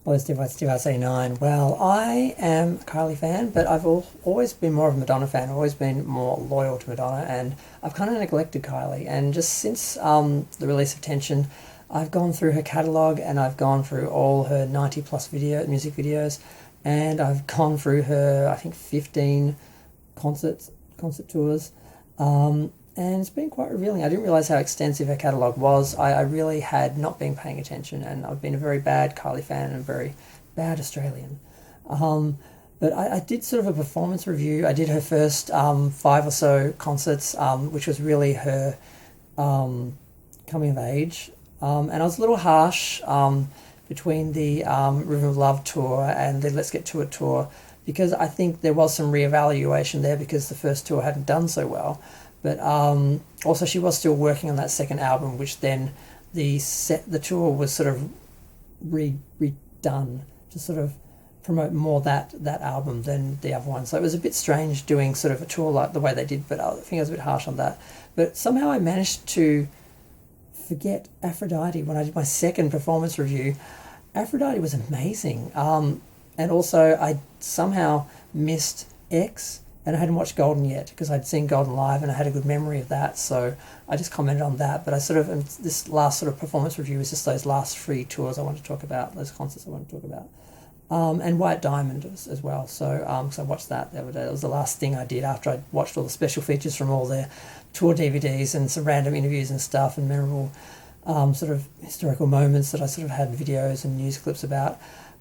Hello, Steve, I say nine. Well, I am a Kylie fan, but I've always been more of a Madonna fan. I've always been more loyal to Madonna, and I've kind of neglected Kylie. And just since the release of Tension, I've gone through her catalogue and I've gone through all her 90 plus music videos, and I've gone through her, I think, 15 concert tours. And it's been quite revealing. I didn't realise how extensive her catalogue was. I really had not been paying attention, and I've been a very bad Kylie fan and a very bad Australian. But I did sort of a performance review. I did her first five or so concerts, which was really her coming of age. And I was a little harsh between the Rhythm of Love tour and the Let's Get To It tour, because I think there was some reevaluation there because the first tour hadn't done so well. But also she was still working on that second album, which then the tour was sort of redone to sort of promote more that album than the other one. So it was a bit strange doing sort of a tour like the way they did, but I think I was a bit harsh on that. But somehow I managed to forget Aphrodite when I did my second performance review. Aphrodite was amazing. And also I somehow missed X, and I hadn't watched Golden yet because I'd seen Golden live and I had a good memory of that, so I just commented on that. But I sort of, this last sort of performance review was just those last three tours I want to talk about, those concerts I want to talk about. And White Diamond as well, so I watched that the other day. That was the last thing I did after I'd watched all the special features from all their tour DVDs and some random interviews and stuff and memorable sort of historical moments that I sort of had videos and news clips about.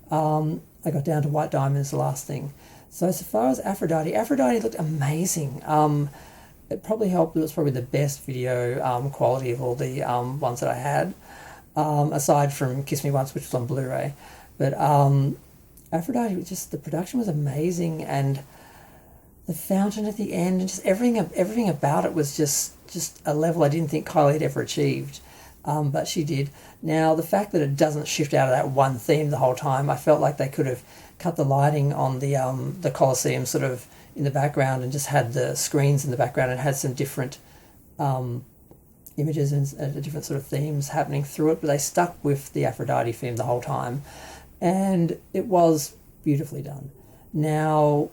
I got down to White Diamond as the last thing. So far as Aphrodite looked amazing. It probably helped. It was probably the best video quality of all the ones that I had, aside from Kiss Me Once, which was on Blu-ray. But Aphrodite, the production was amazing, and the fountain at the end, and just everything about it was just a level I didn't think Kylie had ever achieved. But she did. Now, the fact that it doesn't shift out of that one theme the whole time, I felt like they could have cut the lighting on the Colosseum sort of in the background and just had the screens in the background and had some different images and different sort of themes happening through it, but they stuck with the Aphrodite theme the whole time, and it was beautifully done. Now,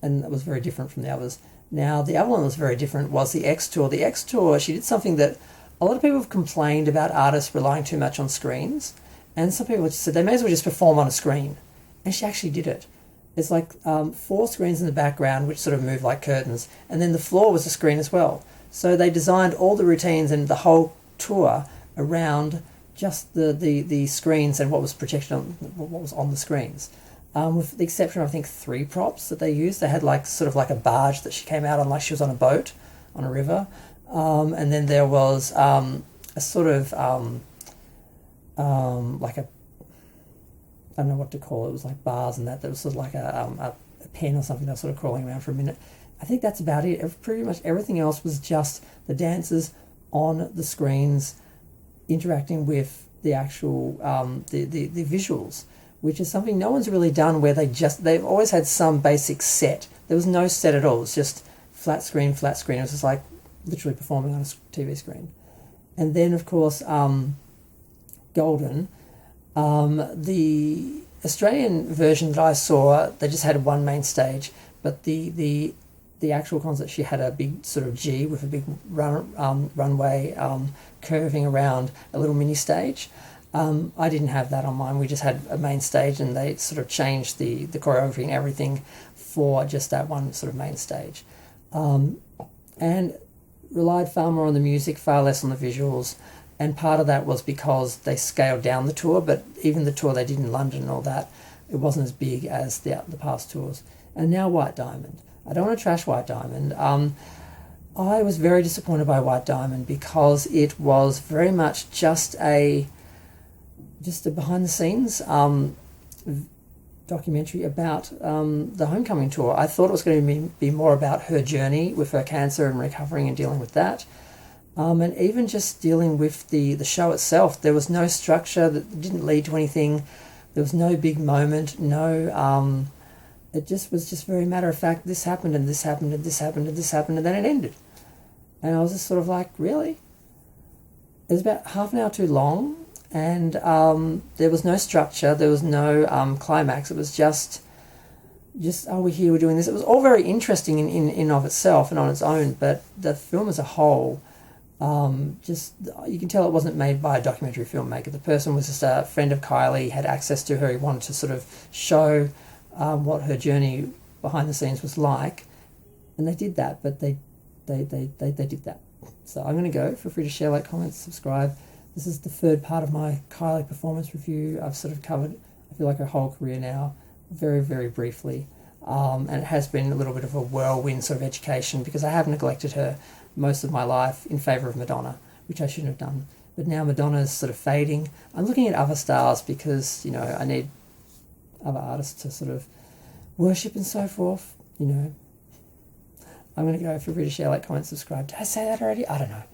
and that was very different from the others. Now, the other one that was very different was the X Tour. The X Tour, she did something that a lot of people have complained about artists relying too much on screens, and some people said they may as well just perform on a screen. And she actually did it. It's like 4 screens in the background which sort of move like curtains, and then the floor was a screen as well. So they designed all the routines and the whole tour around just the screens and what was projected on what was on the screens. With the exception of, I think, 3 props that they used. They had like sort of like a barge that she came out on, like she was on a boat on a river. And then there was a sort of like a, I don't know what to call it. It was like bars and that. There was sort of like a pen or something that was sort of crawling around for a minute. I think that's about it. Pretty much everything else was just the dancers on the screens interacting with the actual the visuals, which is something no one's really done, where they've always had some basic set. There was no set at all. It was just flat screen. It was just like literally performing on a TV screen. And then, of course, Golden. The Australian version that I saw, they just had one main stage, but the actual concert, she had a big sort of G with a big runway curving around a little mini stage. I didn't have that on mine. We just had a main stage, and they sort of changed the choreography and everything for just that one sort of main stage. And relied far more on the music, far less on the visuals. And part of that was because they scaled down the tour, but even the tour they did in London and all that, it wasn't as big as the past tours. And now White Diamond. I don't want to trash White Diamond. I was very disappointed by White Diamond because it was very much just a behind-the-scenes documentary about the Homecoming tour. I thought it was going to be more about her journey with her cancer and recovering and dealing with that. And even just dealing with the show itself. There was no structure, that didn't lead to anything. There was no big moment, it just was just very matter of fact, this happened and this happened and this happened and this happened, and then it ended. And I was just sort of like, really? It was about half an hour too long, and there was no structure, there was no climax. It was just oh, we're here, we're doing this. It was all very interesting in of itself and on its own, but the film as a whole, just you can tell it wasn't made by a documentary filmmaker. The person was just a friend of Kylie, had access to her. He wanted to sort of show what her journey behind the scenes was like, and they did that. But they did that. So I'm going to go. Feel free to share, like, comment, subscribe. This is the third part of my Kylie performance review. I've sort of covered, I feel like, her whole career now, very, very briefly. And it has been a little bit of a whirlwind sort of education, because I have neglected her most of my life in favour of Madonna, which I shouldn't have done. But now Madonna is sort of fading. I'm looking at other stars because, you know, I need other artists to sort of worship and so forth, you know. I'm going to go. Feel free to share, like, comment, subscribe. Did I say that already? I don't know.